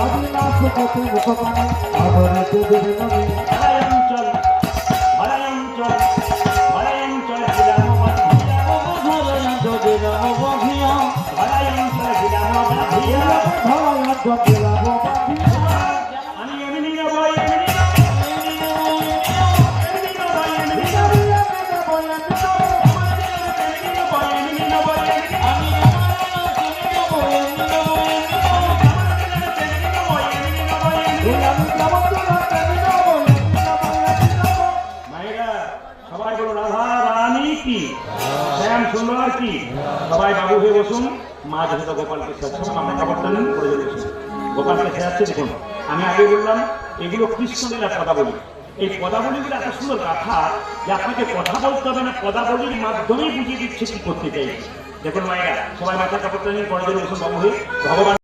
আদিনাথ কতি মুখপানে আদরে তোদের নামে ধরায়ঞ্চল ধরায়ঞ্চল ধরায়ঞ্চল ছিলাম বাঁধিয়া ধরায়ঞ্চল দিলাম বাঁধিয়া ধরায়ঞ্চল ছিলাম বাঁধিয়া ধরায়ঞ্চল দিলাম বাঁধিয়া আমি এমনি নেব এমনি নেব এমনি নেব এমনি নেব সবাই বলো রাধা রানী কি শ্যাম সুন্দর কি সবাই বাবু হয়ে বসুন মা যেহেতু গোপালকে শেখাচ্ছেন আমরা খবরটা নিন করে বসুন গোপালকে শেখাচ্ছে দেখুন আমি আগে বললাম এগুলো কৃষ্ণলীলার পদাবলী এই পদাবলীগুলো এত সুন্দর কথা যে আপনাকে কথা বলতে হবে না পদাবলীর মাধ্যমেই বুঝিয়ে দিচ্ছে কি করতে চাই দেখুন মায়েরা সবাই মাথার কাপড়টা নিন করে বসুন বাবু হয়ে ভগবান